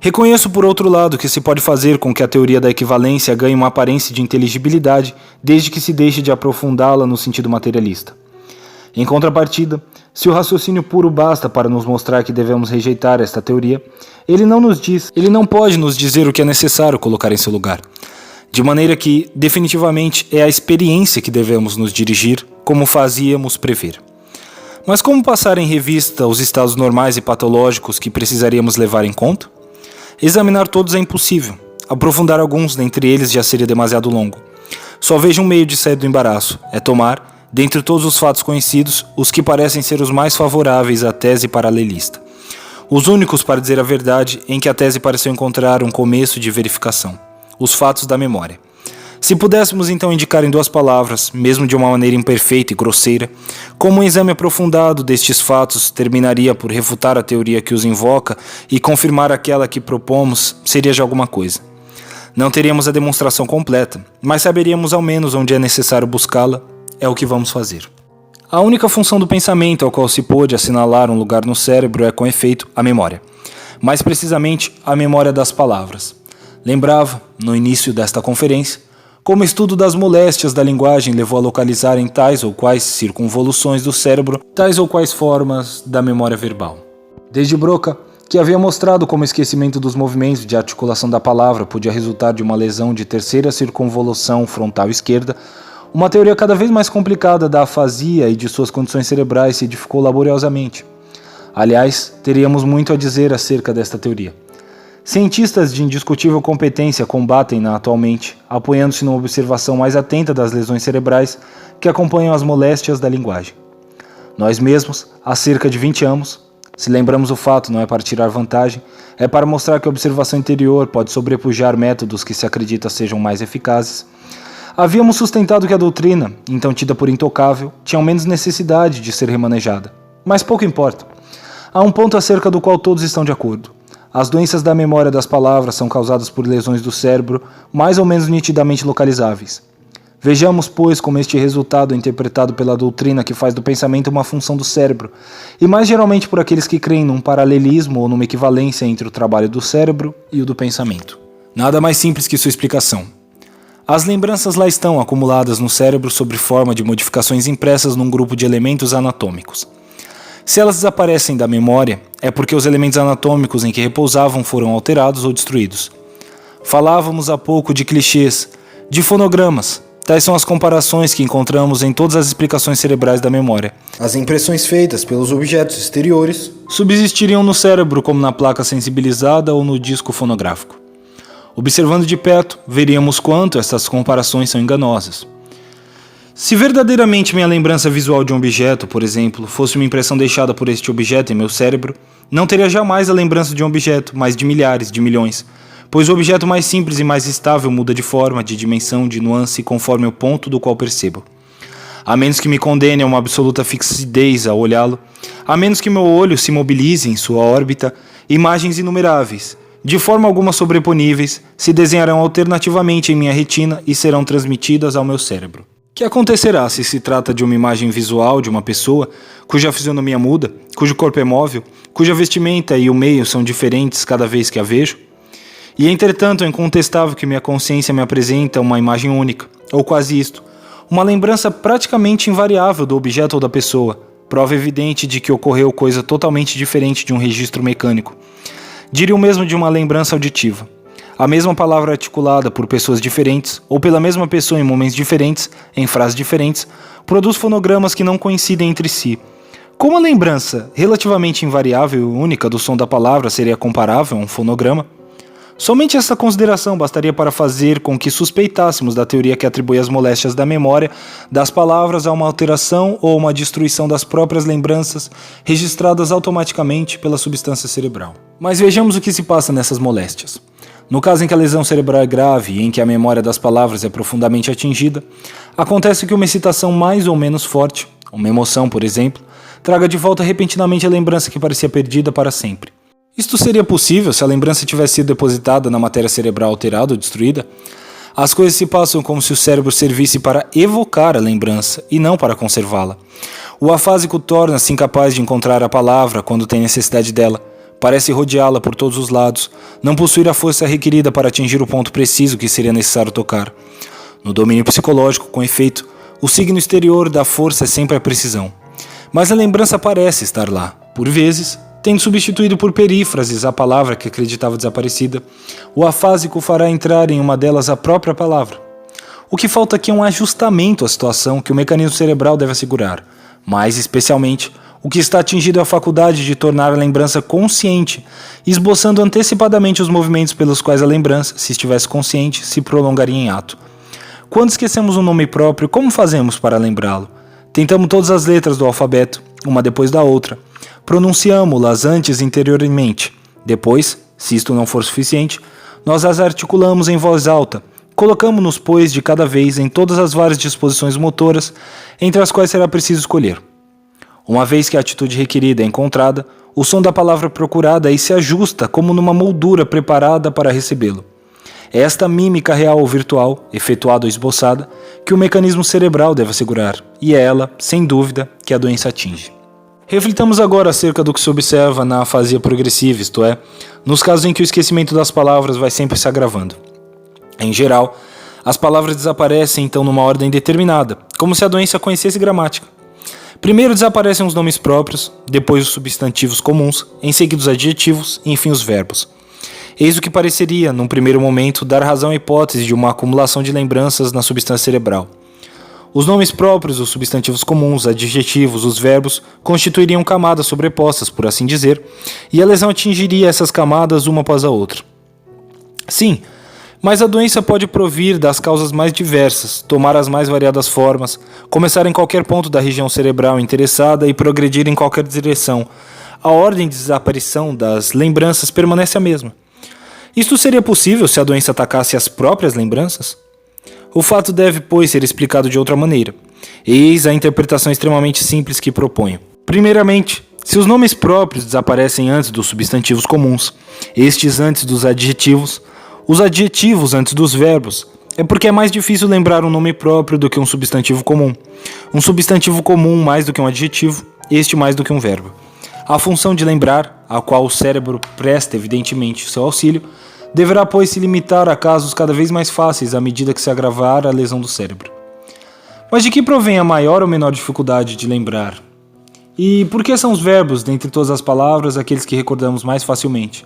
Reconheço, por outro lado, que se pode fazer com que a teoria da equivalência ganhe uma aparência de inteligibilidade, desde que se deixe de aprofundá-la no sentido materialista. Em contrapartida, se o raciocínio puro basta para nos mostrar que devemos rejeitar esta teoria, ele não pode nos dizer o que é necessário colocar em seu lugar. De maneira que, definitivamente, é a experiência que devemos nos dirigir, como fazíamos prever. Mas como passar em revista os estados normais e patológicos que precisaríamos levar em conta? Examinar todos é impossível. Aprofundar alguns dentre eles já seria demasiado longo. Só vejo um meio de sair do embaraço, é tomar, dentre todos os fatos conhecidos, os que parecem ser os mais favoráveis à tese paralelista. Os únicos, para dizer a verdade, em que a tese pareceu encontrar um começo de verificação. Os fatos da memória. Se pudéssemos então indicar em duas palavras, mesmo de uma maneira imperfeita e grosseira, como um exame aprofundado destes fatos terminaria por refutar a teoria que os invoca e confirmar aquela que propomos, seria já alguma coisa. Não teríamos a demonstração completa, mas saberíamos ao menos onde é necessário buscá-la. É o que vamos fazer. A única função do pensamento ao qual se pôde assinalar um lugar no cérebro é, com efeito, a memória. Mais precisamente, a memória das palavras. Lembrava, no início desta conferência, como o estudo das moléstias da linguagem levou a localizar em tais ou quais circunvoluções do cérebro tais ou quais formas da memória verbal. Desde Broca, que havia mostrado como o esquecimento dos movimentos de articulação da palavra podia resultar de uma lesão de terceira circunvolução frontal esquerda, uma teoria cada vez mais complicada da afasia e de suas condições cerebrais se edificou laboriosamente. Aliás, teríamos muito a dizer acerca desta teoria. Cientistas de indiscutível competência combatem-na atualmente, apoiando-se numa observação mais atenta das lesões cerebrais que acompanham as moléstias da linguagem. Nós mesmos, há cerca de 20 anos, Se lembramos o fato, não é para tirar vantagem, é para mostrar que a observação interior pode sobrepujar métodos que se acredita sejam mais eficazes. Havíamos sustentado que a doutrina, então tida por intocável, tinha menos necessidade de ser remanejada. Mas pouco importa. Há um ponto acerca do qual todos estão de acordo. As doenças da memória das palavras são causadas por lesões do cérebro mais ou menos nitidamente localizáveis. Vejamos, pois, como este resultado é interpretado pela doutrina que faz do pensamento uma função do cérebro, e mais geralmente por aqueles que creem num paralelismo ou numa equivalência entre o trabalho do cérebro e o do pensamento. Nada mais simples que sua explicação. As lembranças lá estão acumuladas no cérebro sob forma de modificações impressas num grupo de elementos anatômicos. Se elas desaparecem da memória, é porque os elementos anatômicos em que repousavam foram alterados ou destruídos. Falávamos há pouco de clichês, de fonogramas. Tais são as comparações que encontramos em todas as explicações cerebrais da memória. As impressões feitas pelos objetos exteriores subsistiriam no cérebro como na placa sensibilizada ou no disco fonográfico. Observando de perto, veríamos quanto essas comparações são enganosas. Se verdadeiramente minha lembrança visual de um objeto, por exemplo, fosse uma impressão deixada por este objeto em meu cérebro, não teria jamais a lembrança de um objeto, mas de milhares, de milhões, pois o objeto mais simples e mais estável muda de forma, de dimensão, de nuance, conforme o ponto do qual percebo. A menos que me condene a uma absoluta fixidez ao olhá-lo, a menos que meu olho se mobilize em sua órbita, imagens inumeráveis, de forma alguma sobreponíveis, se desenharão alternativamente em minha retina e serão transmitidas ao meu cérebro. O que acontecerá se se trata de uma imagem visual de uma pessoa cuja fisionomia muda, cujo corpo é móvel, cuja vestimenta e o meio são diferentes cada vez que a vejo? E entretanto é incontestável que minha consciência me apresenta uma imagem única, ou quase isto, uma lembrança praticamente invariável do objeto ou da pessoa, prova evidente de que ocorreu coisa totalmente diferente de um registro mecânico. Diria o mesmo de uma lembrança auditiva. A mesma palavra articulada por pessoas diferentes, ou pela mesma pessoa em momentos diferentes, em frases diferentes, produz fonogramas que não coincidem entre si. Como a lembrança relativamente invariável e única do som da palavra seria comparável a um fonograma? Somente essa consideração bastaria para fazer com que suspeitássemos da teoria que atribui as moléstias da memória das palavras a uma alteração ou uma destruição das próprias lembranças registradas automaticamente pela substância cerebral. Mas vejamos o que se passa nessas moléstias. No caso em que a lesão cerebral é grave e em que a memória das palavras é profundamente atingida, acontece que uma excitação mais ou menos forte, uma emoção, por exemplo, traga de volta repentinamente a lembrança que parecia perdida para sempre. Isto seria possível se a lembrança tivesse sido depositada na matéria cerebral alterada ou destruída? As coisas se passam como se o cérebro servisse para evocar a lembrança e não para conservá-la. O afásico torna-se incapaz de encontrar a palavra quando tem necessidade dela. Parece rodeá-la por todos os lados, não possuir a força requerida para atingir o ponto preciso que seria necessário tocar. No domínio psicológico, com efeito, o signo exterior da força é sempre a precisão. Mas a lembrança parece estar lá. Por vezes, tendo substituído por perífrases a palavra que acreditava desaparecida, o afásico fará entrar em uma delas a própria palavra. O que falta aqui é um ajustamento à situação que o mecanismo cerebral deve assegurar. Mais especialmente, o que está atingido é a faculdade de tornar a lembrança consciente, esboçando antecipadamente os movimentos pelos quais a lembrança, se estivesse consciente, se prolongaria em ato. Quando esquecemos um nome próprio, como fazemos para lembrá-lo? Tentamos todas as letras do alfabeto, uma depois da outra. Pronunciamo-las antes interiormente. Depois, se isto não for suficiente, nós as articulamos em voz alta. Colocamo-nos, pois, de cada vez em todas as várias disposições motoras, entre as quais será preciso escolher. Uma vez que a atitude requerida é encontrada, o som da palavra procurada aí se ajusta como numa moldura preparada para recebê-lo. É esta mímica real ou virtual, efetuada ou esboçada, que o mecanismo cerebral deve assegurar, e é ela, sem dúvida, que a doença atinge. Reflitamos agora acerca do que se observa na afasia progressiva, isto é, nos casos em que o esquecimento das palavras vai sempre se agravando. Em geral, as palavras desaparecem então numa ordem determinada, como se a doença conhecesse gramática. Primeiro desaparecem os nomes próprios, depois os substantivos comuns, em seguida os adjetivos e enfim os verbos. Eis o que pareceria, num primeiro momento, dar razão à hipótese de uma acumulação de lembranças na substância cerebral. Os nomes próprios, os substantivos comuns, os adjetivos, os verbos, constituiriam camadas sobrepostas, por assim dizer, e a lesão atingiria essas camadas uma após a outra. Sim, mas a doença pode provir das causas mais diversas, tomar as mais variadas formas, começar em qualquer ponto da região cerebral interessada e progredir em qualquer direção, a ordem de desaparição das lembranças permanece a mesma. Isto seria possível se a doença atacasse as próprias lembranças? O fato deve, pois, ser explicado de outra maneira. Eis a interpretação extremamente simples que proponho. Primeiramente, se os nomes próprios desaparecem antes dos substantivos comuns, estes antes dos adjetivos, os adjetivos antes dos verbos, é porque é mais difícil lembrar um nome próprio do que um substantivo comum. Um substantivo comum mais do que um adjetivo, este mais do que um verbo. A função de lembrar, a qual o cérebro presta evidentemente seu auxílio, deverá, pois, se limitar a casos cada vez mais fáceis à medida que se agravar a lesão do cérebro. Mas de que provém a maior ou menor dificuldade de lembrar? E por que são os verbos, dentre todas as palavras, aqueles que recordamos mais facilmente?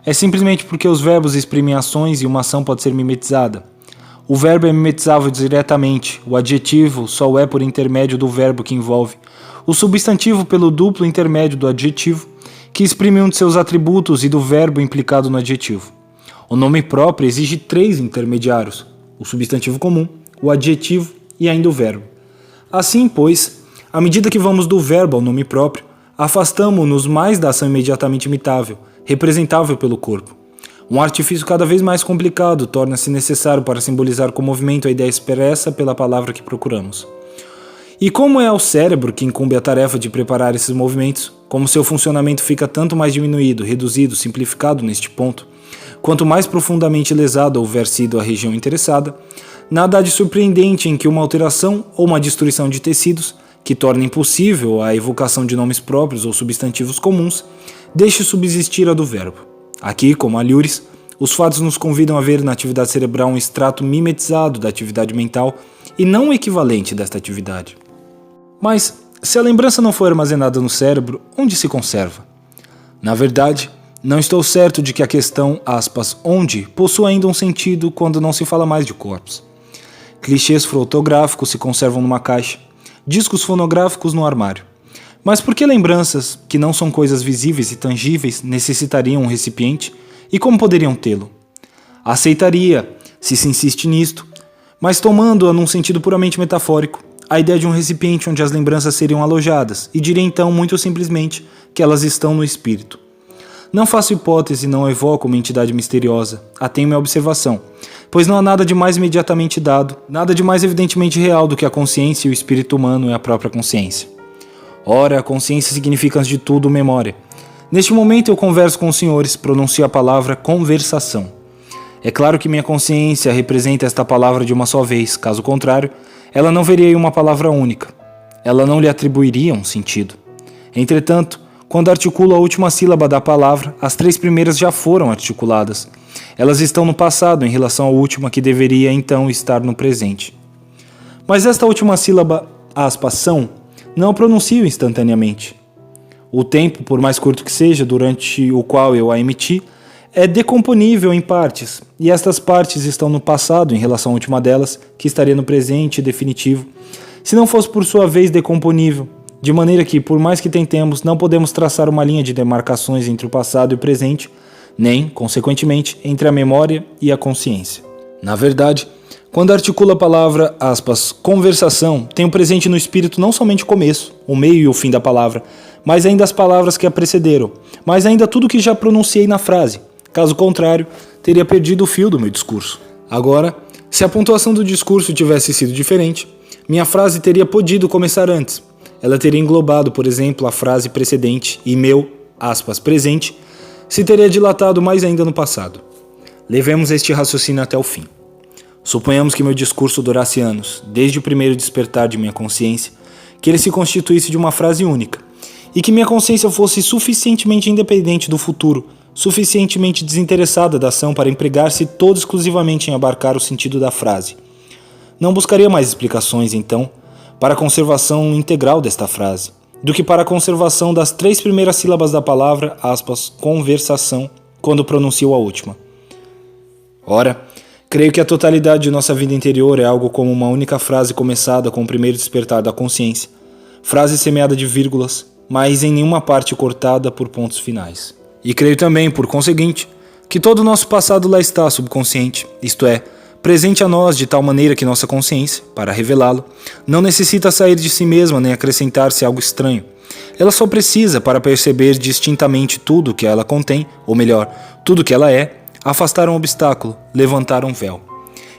É simplesmente porque os verbos exprimem ações e uma ação pode ser mimetizada. O verbo é mimetizável diretamente, o adjetivo só o é por intermédio do verbo que envolve, o substantivo pelo duplo intermédio do adjetivo, que exprime um de seus atributos, e do verbo implicado no adjetivo. O nome próprio exige 3 intermediários, o substantivo comum, o adjetivo e ainda o verbo. Assim, pois, à medida que vamos do verbo ao nome próprio, afastamo-nos mais da ação imediatamente imitável, representável pelo corpo. Um artifício cada vez mais complicado torna-se necessário para simbolizar com movimento a ideia expressa pela palavra que procuramos. E como é ao cérebro que incumbe a tarefa de preparar esses movimentos, como seu funcionamento fica tanto mais diminuído, reduzido, simplificado neste ponto, quanto mais profundamente lesada houver sido a região interessada, nada há de surpreendente em que uma alteração ou uma destruição de tecidos, que torna impossível a evocação de nomes próprios ou substantivos comuns, deixe subsistir a do verbo. Aqui, como a Lures, os fatos nos convidam a ver na atividade cerebral um extrato mimetizado da atividade mental e não o equivalente desta atividade. Mas, se a lembrança não for armazenada no cérebro, onde se conserva? Na verdade, não estou certo de que a questão, onde, possua ainda um sentido quando não se fala mais de corpos. Clichês fotográficos se conservam numa caixa, discos fonográficos no armário. Mas por que lembranças, que não são coisas visíveis e tangíveis, necessitariam um recipiente, e como poderiam tê-lo? Aceitaria, se insiste nisto, mas tomando-a num sentido puramente metafórico, a ideia de um recipiente onde as lembranças seriam alojadas, e diria então muito simplesmente que elas estão no espírito. Não faço hipótese, não evoco uma entidade misteriosa, atenho minha observação, pois não há nada de mais imediatamente dado, nada de mais evidentemente real do que a consciência e o espírito humano é a própria consciência. Ora, a consciência significa antes de tudo memória. Neste momento eu converso com os senhores, pronuncio a palavra conversação. É claro que minha consciência representa esta palavra de uma só vez, caso contrário, ela não veria uma palavra única. Ela não lhe atribuiria um sentido. Entretanto, quando articulo a última sílaba da palavra, as 3 primeiras já foram articuladas. Elas estão no passado em relação à última que deveria então estar no presente. Mas esta última sílaba, são, não a pronuncio instantaneamente. O tempo, por mais curto que seja, durante o qual eu a emiti, é decomponível em partes, e estas partes estão no passado em relação à última delas, que estaria no presente definitivo, se não fosse por sua vez decomponível, de maneira que, por mais que tentemos, não podemos traçar uma linha de demarcações entre o passado e o presente, nem, consequentemente, entre a memória e a consciência. Na verdade, quando articulo a palavra, conversação, tenho presente no espírito não somente o começo, o meio e o fim da palavra, mas ainda as palavras que a precederam, mas ainda tudo que já pronunciei na frase. Caso contrário, teria perdido o fio do meu discurso. Agora, se a pontuação do discurso tivesse sido diferente, minha frase teria podido começar antes. Ela teria englobado, por exemplo, a frase precedente e meu, presente, se teria dilatado mais ainda no passado. Levemos este raciocínio até o fim. Suponhamos que meu discurso durasse anos, desde o primeiro despertar de minha consciência, que ele se constituísse de uma frase única, e que minha consciência fosse suficientemente independente do futuro, suficientemente desinteressada da ação para empregar-se todo exclusivamente em abarcar o sentido da frase. Não buscaria mais explicações, então, para a conservação integral desta frase, do que para a conservação das 3 primeiras sílabas da palavra, conversação, quando pronuncio a última. Ora, creio que a totalidade de nossa vida interior é algo como uma única frase começada com o primeiro despertar da consciência, frase semeada de vírgulas, mas em nenhuma parte cortada por pontos finais. E creio também, por conseguinte, que todo o nosso passado lá está subconsciente, isto é, presente a nós de tal maneira que nossa consciência, para revelá-lo, não necessita sair de si mesma nem acrescentar-se algo estranho. Ela só precisa, para perceber distintamente tudo que ela contém, ou melhor, tudo que ela é, afastar um obstáculo, levantar um véu.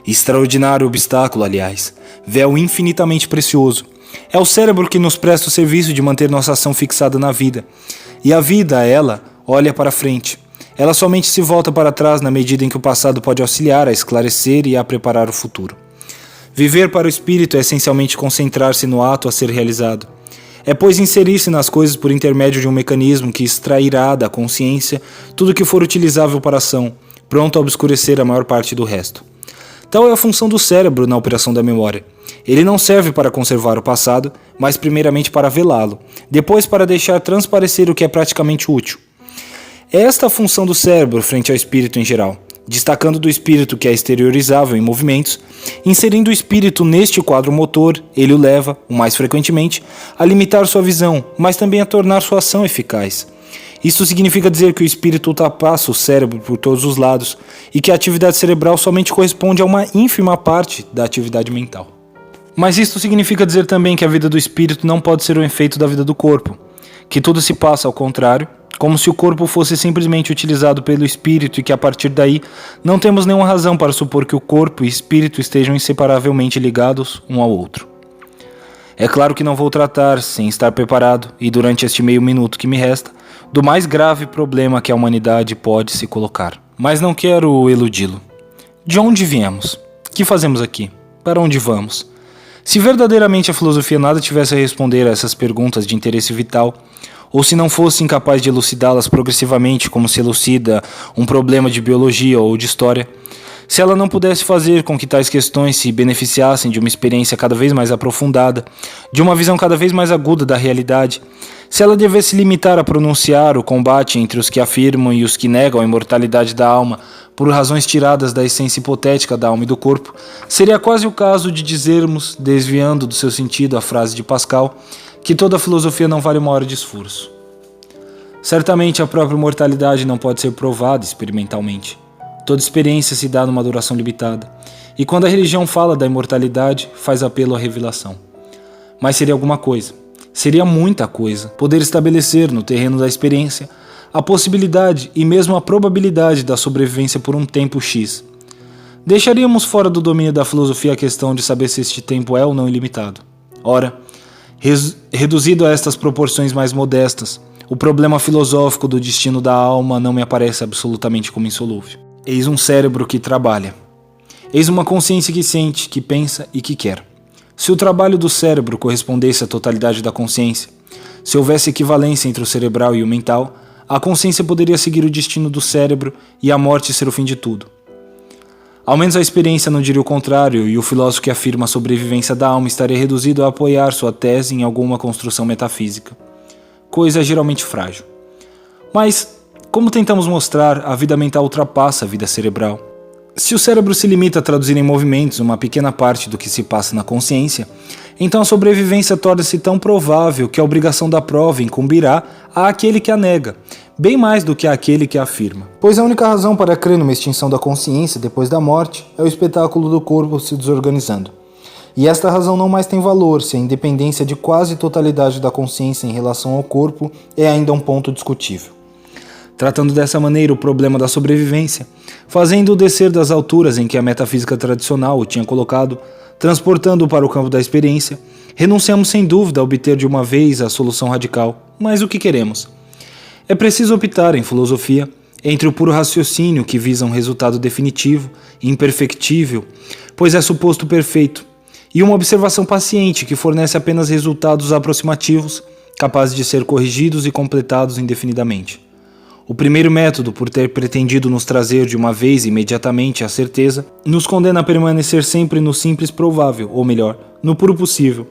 Extraordinário obstáculo, aliás, véu infinitamente precioso. É o cérebro que nos presta o serviço de manter nossa ação fixada na vida. E a vida, ela, olha para frente. Ela somente se volta para trás na medida em que o passado pode auxiliar a esclarecer e a preparar o futuro. Viver para o espírito é essencialmente concentrar-se no ato a ser realizado. É, pois, inserir-se nas coisas por intermédio de um mecanismo que extrairá da consciência tudo que for utilizável para a ação, pronto a obscurecer a maior parte do resto. Tal é a função do cérebro na operação da memória. Ele não serve para conservar o passado, mas primeiramente para velá-lo, depois para deixar transparecer o que é praticamente útil. É esta a função do cérebro frente ao espírito em geral, destacando do espírito que é exteriorizável em movimentos, inserindo o espírito neste quadro motor, ele o leva, o mais frequentemente, a limitar sua visão, mas também a tornar sua ação eficaz. Isso significa dizer que o espírito ultrapassa o cérebro por todos os lados e que a atividade cerebral somente corresponde a uma ínfima parte da atividade mental. Mas isso significa dizer também que a vida do espírito não pode ser um efeito da vida do corpo, que tudo se passa ao contrário, como se o corpo fosse simplesmente utilizado pelo espírito e que a partir daí não temos nenhuma razão para supor que o corpo e espírito estejam inseparavelmente ligados um ao outro. É claro que não vou tratar, sem estar preparado, e durante este meio minuto que me resta, do mais grave problema que a humanidade pode se colocar. Mas não quero eludi-lo. De onde viemos? Que fazemos aqui? Para onde vamos? Se verdadeiramente a filosofia nada tivesse a responder a essas perguntas de interesse vital, ou se não fosse incapaz de elucidá-las progressivamente como se elucida um problema de biologia ou de história, se ela não pudesse fazer com que tais questões se beneficiassem de uma experiência cada vez mais aprofundada, de uma visão cada vez mais aguda da realidade, se ela devesse limitar a pronunciar o combate entre os que afirmam e os que negam a imortalidade da alma por razões tiradas da essência hipotética da alma e do corpo, seria quase o caso de dizermos, desviando do seu sentido a frase de Pascal, que toda filosofia não vale uma hora de esforço. Certamente a própria mortalidade não pode ser provada experimentalmente. Toda experiência se dá numa duração limitada, e quando a religião fala da imortalidade, faz apelo à revelação. Mas seria alguma coisa, seria muita coisa, poder estabelecer no terreno da experiência a possibilidade e mesmo a probabilidade da sobrevivência por um tempo X. Deixaríamos fora do domínio da filosofia a questão de saber se este tempo é ou não ilimitado. Ora, reduzido a estas proporções mais modestas, o problema filosófico do destino da alma não me aparece absolutamente como insolúvel. Eis um cérebro que trabalha. Eis uma consciência que sente, que pensa e que quer. Se o trabalho do cérebro correspondesse à totalidade da consciência, se houvesse equivalência entre o cerebral e o mental, a consciência poderia seguir o destino do cérebro e a morte ser o fim de tudo. Ao menos a experiência não diria o contrário, e o filósofo que afirma a sobrevivência da alma estaria reduzido a apoiar sua tese em alguma construção metafísica. Coisa geralmente frágil. Mas, como tentamos mostrar, a vida mental ultrapassa a vida cerebral. Se o cérebro se limita a traduzir em movimentos uma pequena parte do que se passa na consciência, então a sobrevivência torna-se tão provável que a obrigação da prova incumbirá àquele que a nega, bem mais do que àquele que a afirma. Pois a única razão para crer numa extinção da consciência depois da morte é o espetáculo do corpo se desorganizando. E esta razão não mais tem valor se a independência de quase totalidade da consciência em relação ao corpo é ainda um ponto discutível. Tratando dessa maneira o problema da sobrevivência, fazendo-o descer das alturas em que a metafísica tradicional o tinha colocado, transportando-o para o campo da experiência, renunciamos sem dúvida a obter de uma vez a solução radical. Mas o que queremos? É preciso optar, em filosofia, entre o puro raciocínio que visa um resultado definitivo, imperfectível, pois é suposto perfeito, e uma observação paciente que fornece apenas resultados aproximativos, capazes de ser corrigidos e completados indefinidamente. O primeiro método, por ter pretendido nos trazer de uma vez imediatamente a certeza, nos condena a permanecer sempre no simples provável, ou melhor, no puro possível,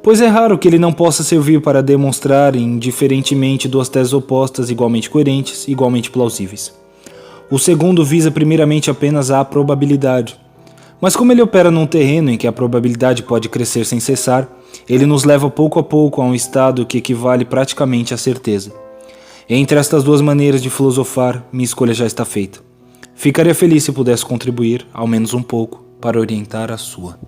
pois é raro que ele não possa servir para demonstrar indiferentemente duas teses opostas igualmente coerentes, igualmente plausíveis. O segundo visa primeiramente apenas a probabilidade, mas como ele opera num terreno em que a probabilidade pode crescer sem cessar, ele nos leva pouco a pouco a um estado que equivale praticamente à certeza. Entre estas duas maneiras de filosofar, minha escolha já está feita. Ficaria feliz se pudesse contribuir, ao menos um pouco, para orientar a sua.